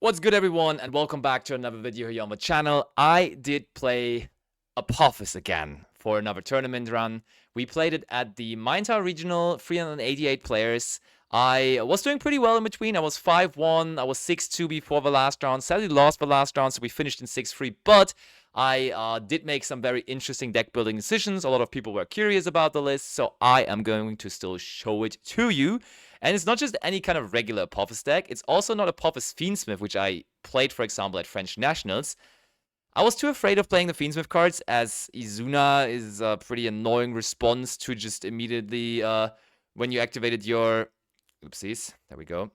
What's good, everyone, and welcome back to another video here on the channel. I did play Apophis again for another tournament run. We played it at the Maintal Regional, 388 players. I was doing pretty well in between. I was 5-1, I was 6-2 before the last round. Sadly lost the last round, so we finished in 6-3, but I did make some very interesting deck building decisions. A lot of people were curious about the list, so I am going to still show it to you. And it's not just any kind of regular Apophis deck, it's also not Apophis Fiendsmith, which I played, for example, at French Nationals. I was too afraid of playing the Fiendsmith cards, as Izuna is a pretty annoying response to just immediately, when you activated your... Oopsies, there we go.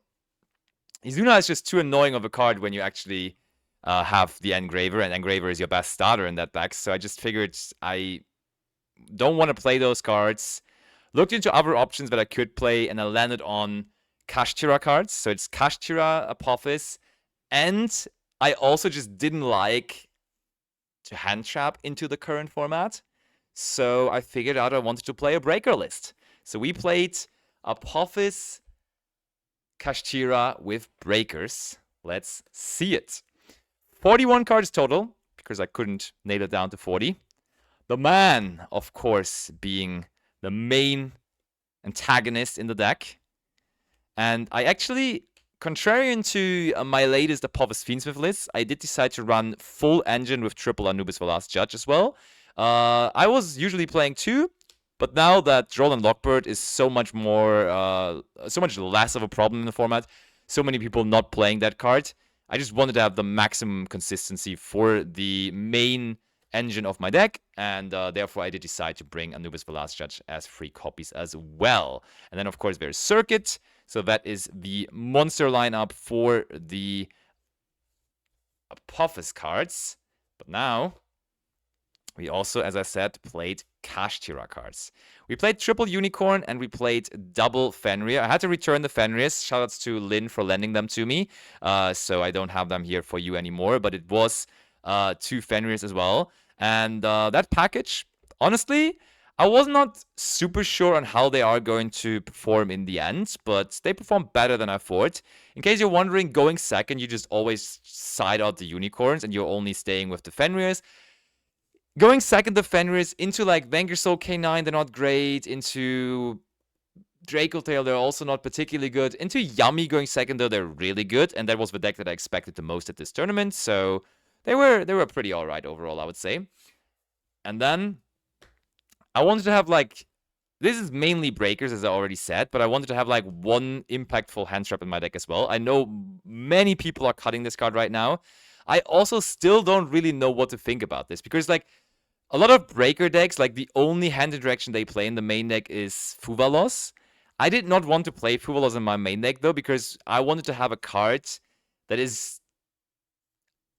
Izuna is just too annoying of a card when you actually have the Engraver, and Engraver is your best starter in that deck, so I just figured I don't want to play those cards. Looked into other options that I could play, and I landed on Kashtira cards. So it's Kashtira, Apophis, and I also just didn't like to hand trap into the current format. So I figured out I wanted to play a breaker list. So we played Apophis, Kashtira with breakers. Let's see it. 41 cards total, because I couldn't nail it down to 40. The man, of course, being the main antagonist in the deck. And I actually, contrarian to my latest Apophis Fiendsmith list, I did decide to run full engine with triple Anubis the Last Judge as well. I was usually playing 2, but now that Droll and Lockbird is so much more, so much less of a problem in the format, so many people not playing that card, I just wanted to have the maximum consistency for the main engine of my deck, and therefore I did decide to bring Anubis the Last Judge as free copies as well. And then, of course, there's Circuit, so that is the monster lineup for the Apophis cards. But now, we also, as I said, played Kashtira cards. We played triple Unicorn and we played double Fenrir. I had to return the Fenrirs. Shoutouts to Lynn for lending them to me. So I don't have them here for you anymore, but it was 2 Fenrirs as well. And that package, honestly, I was not super sure on how they are going to perform in the end, but they perform better than I thought. In case you're wondering, going second, you just always side out the Unicorns and you're only staying with the Fenrirs. Going second, the Fenris, into like Vangersoul K9, they're not great. Into Draco Tail, they're also not particularly good. Into Yummy going second, though, they're really good. And that was the deck that I expected the most at this tournament. So they were pretty alright overall, I would say. And then I wanted to have like... This is mainly breakers, as I already said, but I wanted to have like one impactful hand trap in my deck as well. I know many people are cutting this card right now. I also still don't really know what to think about this, because like a lot of breaker decks, like the only hand interaction they play in the main deck is Fuvalos. I did not want to play Fuvalos in my main deck though, because I wanted to have a card that is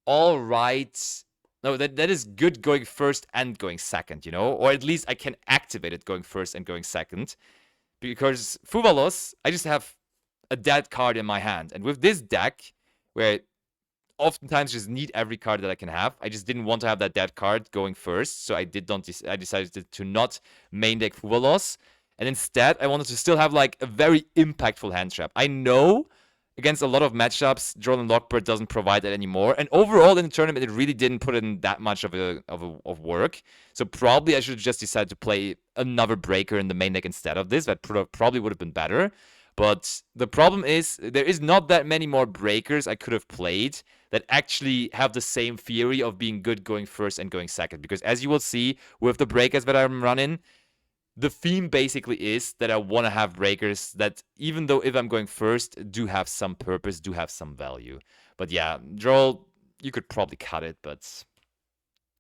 alright. No, that is good going first and going second, you know? Or at least I can activate it going first and going second. Because Fuvalos, I just have a dead card in my hand. And with this deck, where oftentimes just need every card that I can have, I just didn't want to have that dead card going first, so I decided to not main deck Fuvalos, and instead I wanted to still have like a very impactful hand trap. I know against a lot of matchups, Droll and Lockbird doesn't provide that anymore, and overall in the tournament it really didn't put in that much of work. So probably I should have just decided to play another breaker in the main deck instead of this. That probably would have been better. But the problem is, there is not that many more breakers I could have played that actually have the same theory of being good going first and going second. Because as you will see, with the breakers that I'm running, the theme basically is that I want to have breakers that, even though if I'm going first, do have some purpose, do have some value. But yeah, Droll, you could probably cut it, but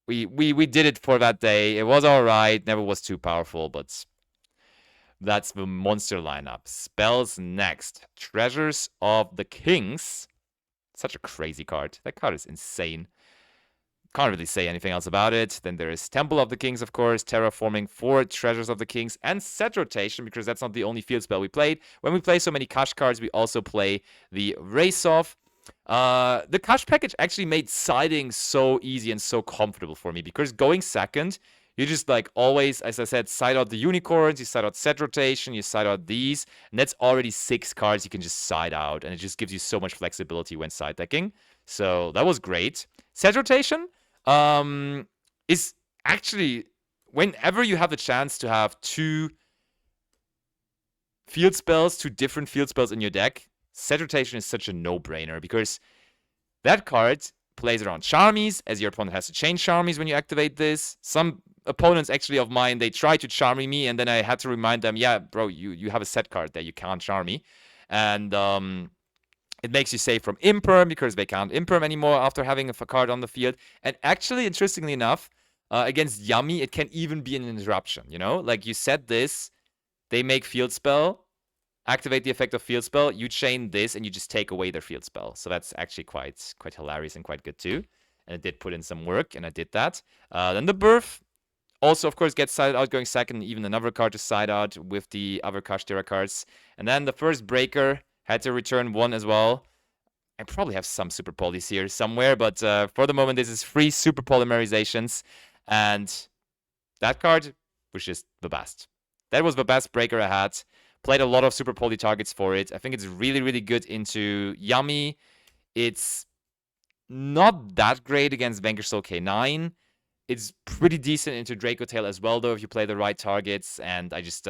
we did it for that day. It was alright, never was too powerful, but... That's the monster lineup. Spells next. Treasures of the Kings. Such a crazy card. That card is insane. Can't really say anything else about it. Then there is Temple of the Kings, of course. Terraforming for Treasures of the Kings. And Set Rotation, because that's not the only field spell we played. When we play so many Kash cards, we also play the Race Off. The Kash package actually made siding so easy and so comfortable for me, because going second, You just like always, as I said, side out the unicorns, you side out set rotation, you side out these, and that's already 6 cards you can just side out, and it just gives you so much flexibility when side decking. So that was great. Set rotation is actually, whenever you have the chance to have 2 field spells, 2 different field spells in your deck, set rotation is such a no-brainer, because that card plays around Charmies, as your opponent has to chain Charmies when you activate this. Some opponents actually of mine, they try to Charmy me, and then I had to remind them, yeah, bro, you have a set card that you can't Charmy. And it makes you safe from Imperm, because they can't Imperm anymore after having a card on the field. And actually, interestingly enough, against Yummy, it can even be an interruption, you know? Like, you set this, they make field spell, activate the effect of field spell, you chain this, and you just take away their field spell. So that's actually quite hilarious and quite good too. And it did put in some work, and I did that. Then the Birth also, of course, gets sided out going second, even another card to side out with the other Kashtira cards. And then the first Breaker had to return 1 as well. I probably have some Super Polys here somewhere, but for the moment, this is 3 Super Polymerizations. And that card was just the best. That was the best Breaker I had. Played a lot of Super Poly targets for it. I think it's really, really good into Yummy. It's not that great against Vanquish Soul K9. It's pretty decent into Draco Tail as well, though, if you play the right targets. And I just,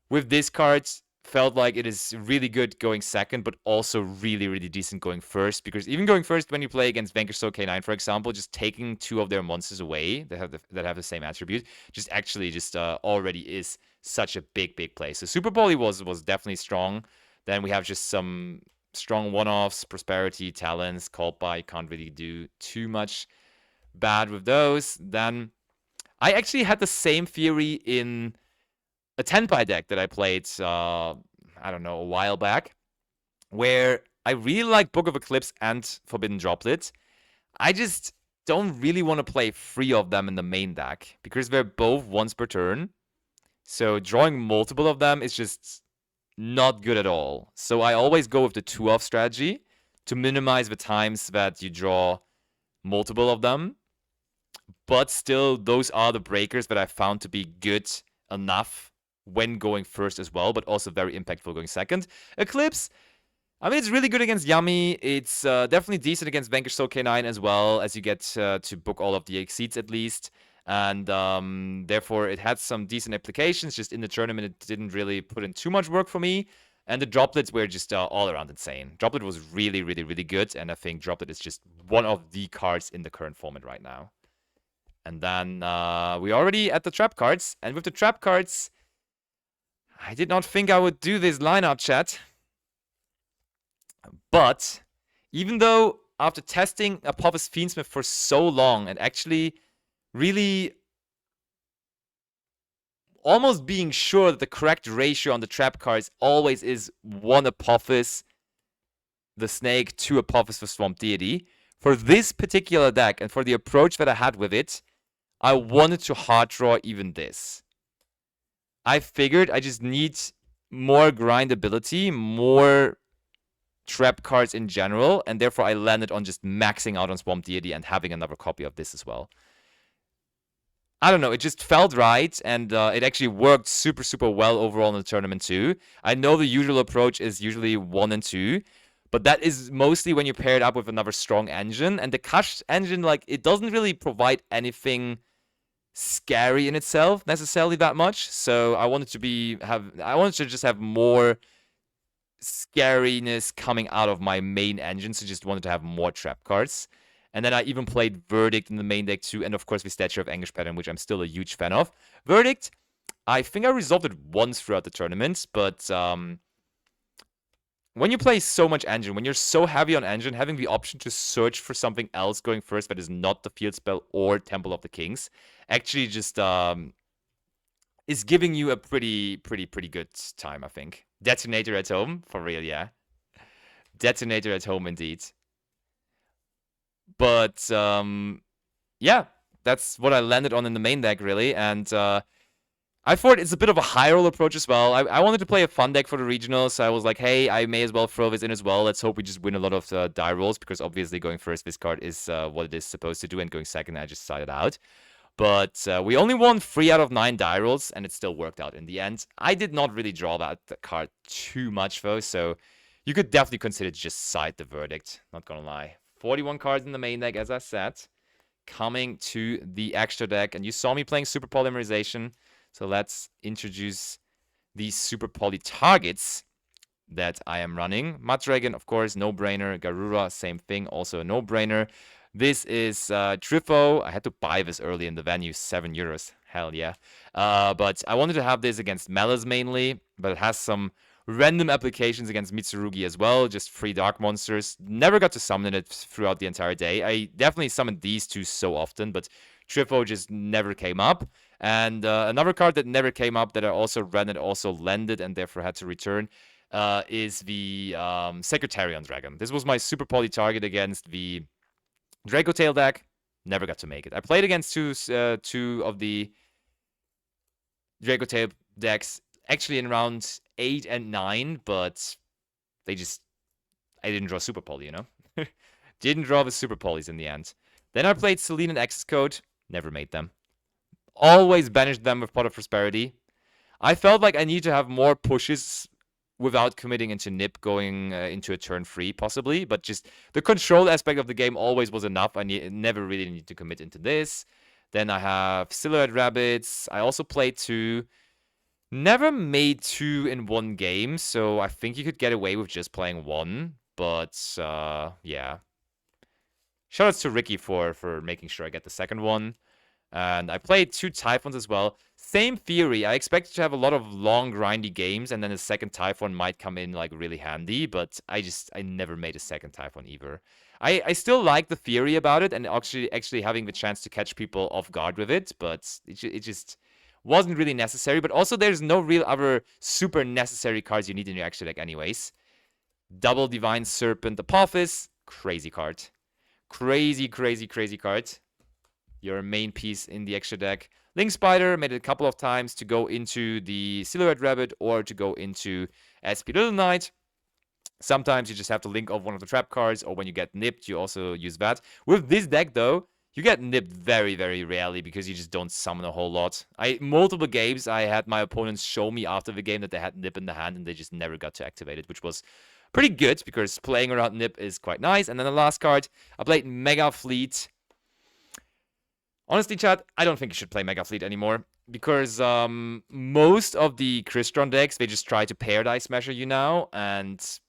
with this card, felt like it is really good going second, but also really, really decent going first. Because even going first, when you play against Vanquish Soul K9, for example, just taking 2 of their monsters away that have the same attribute, just actually just already is such a big play. So Super Poly was definitely strong. Then we have just some strong one-offs, Prosperity, Talents, Called By. Can't really do too much bad with those. Then I actually had the same theory in a Tenpai deck that I played, I don't know, a while back, where I really like Book of Eclipse and Forbidden Droplet. I just don't really want to play 3 of them in the main deck, because they're both once per turn. So drawing multiple of them is just not good at all. So I always go with the 2-off strategy to minimize the times that you draw multiple of them. But still, those are the breakers that I found to be good enough when going first as well, but also very impactful going second. Eclipse, I mean, it's really good against Yummy. It's definitely decent against Vanquish Soul K9 as well, as you get to book all of the exceeds at least. And therefore, it had some decent applications. Just in the tournament, it didn't really put in too much work for me. And the Droplets were just all around insane. Droplet was really, really, really good. And I think Droplet is just one of the cards in the current format right now. And then we're already at the trap cards. And with the trap cards, I did not think I would do this lineup, chat. But even though after testing Apophis Fiendsmith for so long and actually really almost being sure that the correct ratio on the trap cards always is 1 Apophis, the snake, 2 Apophis for Swamp Deity, for this particular deck and for the approach that I had with it, I wanted to hard draw even this. I figured I just need more grindability, more trap cards in general, and therefore I landed on just maxing out on Swamp Deity and having another copy of this as well. I don't know, it just felt right, and it actually worked super, super well overall in the tournament too. I know the usual approach is usually 1 and 2, but that is mostly when you pair it up with another strong engine, and the Kasht engine, like, it doesn't really provide anything scary in itself necessarily that much. So I wanted to just have more scariness coming out of my main engine, so just wanted to have more trap cards. And then I even played Verdict in the main deck too, and of course the Statue of Anguish pattern, which I'm still a huge fan of. Verdict, I think I resolved it once throughout the tournament, but when you play so much engine, when you're so heavy on engine, having the option to search for something else going first that is not the field spell or Temple of the Kings actually just is giving you a pretty good time, I think. Detonator at home, for real, yeah. Detonator at home, indeed. But, yeah, that's what I landed on in the main deck, really, and I thought it's a bit of a high roll approach as well. I wanted to play a fun deck for the regionals, so I was like, hey, I may as well throw this in as well. Let's hope we just win a lot of die rolls, because obviously going first, this card is what it is supposed to do, and going second, I just decided out. But we only won 3 out of 9 die rolls, and it still worked out in the end. I did not really draw that card too much, though, so you could definitely consider just side the verdict. Not gonna lie. 41 cards in the main deck, as I said. Coming to the extra deck, and you saw me playing Super Polymerization, so let's introduce these Super Poly targets that I am running. Madragon, of course, no-brainer. Garura, same thing, also a no-brainer. This is Trifo. I had to buy this early in the venue, €7. Hell yeah. But I wanted to have this against Melas mainly, but it has some random applications against Mitsurugi as well, just 3 dark monsters. Never got to summon it throughout the entire day. I definitely summoned these 2 so often, but Trifo just never came up. And another card that never came up that I also ran and also landed and therefore had to return is the Secretarian Dragon. This was my Super Poly target against the Draco Tail deck. Never got to make it. I played against two of the Draco Tail decks actually in round 8 and 9, but I didn't draw Super Poly, you know? Didn't draw the Super Polys in the end. Then I played Selene and Access Code. Never made them. Always banished them with Pot of Prosperity. I felt like I need to have more pushes without committing into Nip going into a turn 3, possibly. But just the control aspect of the game always was enough. I never really need to commit into this. Then I have Silhouette Rabbits. I also played 2. Never made 2 in one game, so I think you could get away with just playing 1. But, yeah. Shoutouts to Ricky for making sure I get the second one. And I played 2 Typhons as well. Same theory. I expected to have a lot of long, grindy games, and then a second Typhon might come in, like, really handy. But I never made a second Typhon either. I still like the theory about it, and actually having the chance to catch people off guard with it. But it just wasn't really necessary. But also, there's no real other super necessary cards you need in your extra deck anyways. Double Divine Serpent Apophis. Crazy card. Crazy, crazy, crazy card. Your main piece in the extra deck. Link Spider, made it a couple of times to go into the Silhouette Rabbit or to go into SP Little Knight. Sometimes you just have to link off one of the trap cards, or when you get nipped, you also use that. With this deck, though, you get nipped very, very rarely because you just don't summon a whole lot. Multiple games, I had my opponents show me after the game that they had nip in the hand, and they just never got to activate it, which was pretty good because playing around nip is quite nice. And then the last card, I played Mega Fleet. Honestly, chat, I don't think you should play Mega Fleet anymore because most of the Crystron decks, they just try to Paradise Smasher you now, and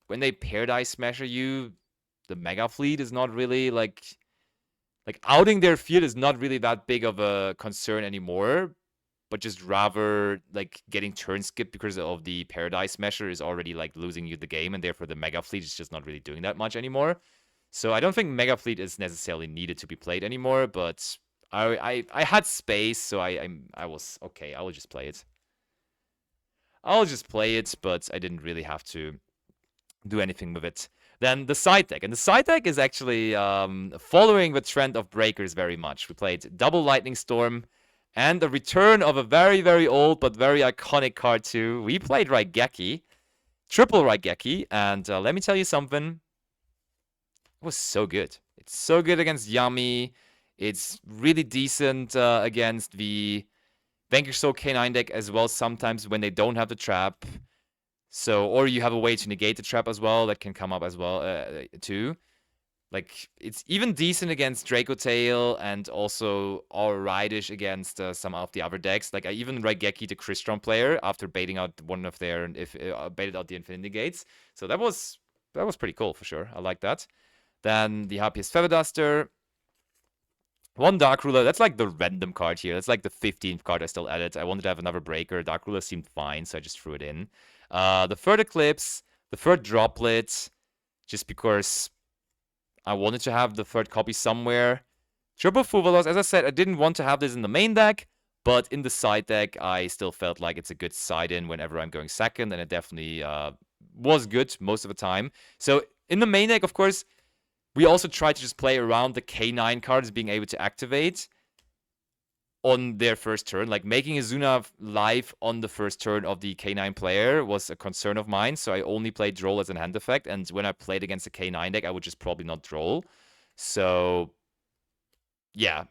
when they Paradise Smasher you, the Mega Fleet is not really like outing their field is not really that big of a concern anymore, but just rather like getting turn skipped because of the Paradise Smasher is already like losing you the game, and therefore the Mega Fleet is just not really doing that much anymore. So I don't think Mega Fleet is necessarily needed to be played anymore, but I had space, so I was okay. I will just play it. I'll just play it, but I didn't really have to do anything with it. Then the side deck. And the side deck is actually following the trend of breakers very much. We played Double Lightning Storm and the return of a very, very old but very iconic card too. We played Raigeki, triple Raigeki, and let me tell you something. It was so good. It's so good against Yami. It's really decent against the Vanquish Soul K9 deck as well, sometimes when they don't have the trap. So, or you have a way to negate the trap as well that can come up as well, too. Like, it's even decent against Draco Tail and also alrightish against some of the other decks. Like, I even Raigeki the Crystron player after baiting out one of their, baited out the Infinity Gates. So that was pretty cool for sure. I like that. Then the Happiest Feather Duster. One Dark Ruler. That's like the random card here. That's like the 15th card I still added. I wanted to have another breaker. Dark Ruler seemed fine, so I just threw it in. The third Eclipse, the third Droplet, just because I wanted to have the third copy somewhere. Triple Fuvalos, as I said, I didn't want to have this in the main deck, but in the side deck, I still felt like it's a good side-in whenever I'm going second, and it definitely was good most of the time. So in the main deck, of course, we also tried to just play around the K9 cards being able to activate on their first turn. Like, making Izuna live on the first turn of the K9 player was a concern of mine, so I only played Droll as a hand effect, and when I played against the K9 deck, I would just probably not Droll. So, yeah.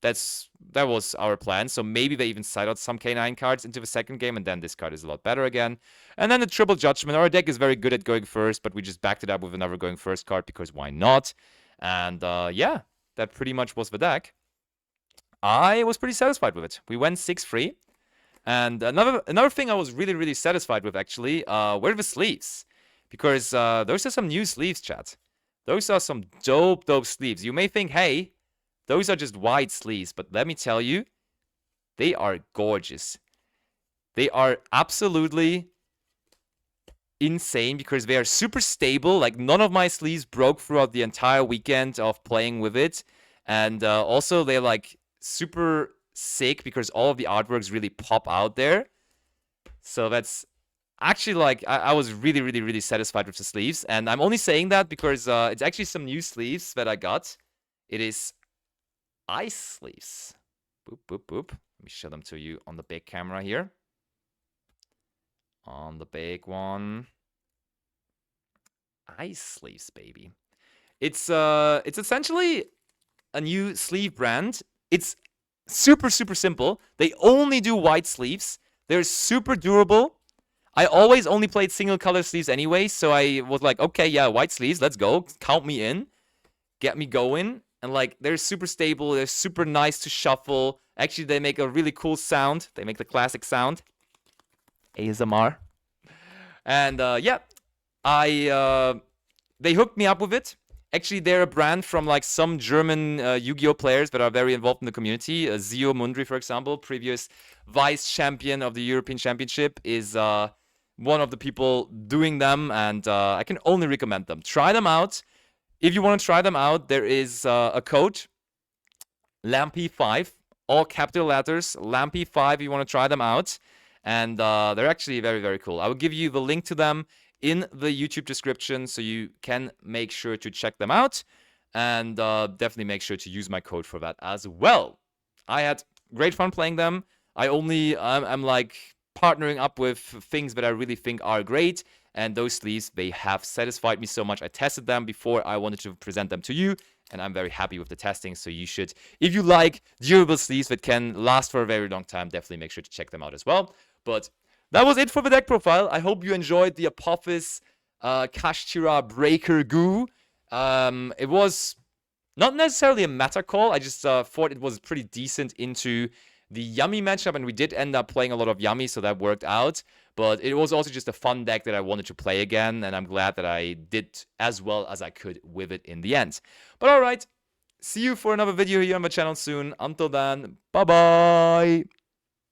that was our plan. So maybe they even side out some K9 cards into the second game, and then this card is a lot better again. And then the Triple Judgment. Our deck is very good at going first, but we just backed it up with another going first card because why not? And yeah, that pretty much was the deck. I was pretty satisfied with it. We went 6-3. And another thing I was really satisfied with, actually, were the sleeves. Because those are some new sleeves, chat. Those are some dope sleeves. You may think, hey, those are just white sleeves. But let me tell you, they are gorgeous. They are absolutely insane because they are super stable. Like, none of my sleeves broke throughout the entire weekend of playing with it. And also, they're, like, super sick because all of the artworks really pop out there. So that's actually, like, I was really satisfied with the sleeves. And I'm only saying that because it's actually some new sleeves that I got. It is ice sleeves. Boop. Let me show them to you on the big camera here. On the big one. Ice sleeves, baby. It's essentially a new sleeve brand. It's super simple. They only do white sleeves. They're super durable. I always only played single color sleeves anyway, so I was like, okay, yeah, white sleeves, let's go. Count me in. Get me going. And, like, they're super stable. They're super nice to shuffle. Actually, they make a really cool sound. They make the classic sound. ASMR. And, yeah, they hooked me up with it. Actually, they're a brand from, like, some German Yu-Gi-Oh! Players that are very involved in the community. Zio Mundry, for example, previous vice champion of the European Championship, is one of the people doing them, and I can only recommend them. Try them out. If you want to try them out, there is a code, LAMPY5, all capital letters, LAMPY5 if you want to try them out. And they're actually very cool. I will give you the link to them in the YouTube description, so you can make sure to check them out. And definitely make sure to use my code for that as well. I had great fun playing them. I'm like partnering up with things that I really think are great. And those sleeves, they have satisfied me so much. I tested them before I wanted to present them to you. And I'm very happy with the testing. So you should, if you like durable sleeves that can last for a very long time, definitely make sure to check them out as well. But that was it for the deck profile. I hope you enjoyed the Apophis Kashtira Breaker Goo. It was not necessarily a meta call. I just thought it was pretty decent into the Yummy matchup, and we did end up playing a lot of Yummy, so that worked out. But it was also just a fun deck that I wanted to play again, and I'm glad that I did as well as I could with it in the end. But alright, see you for another video here on my channel soon. Until then, bye-bye!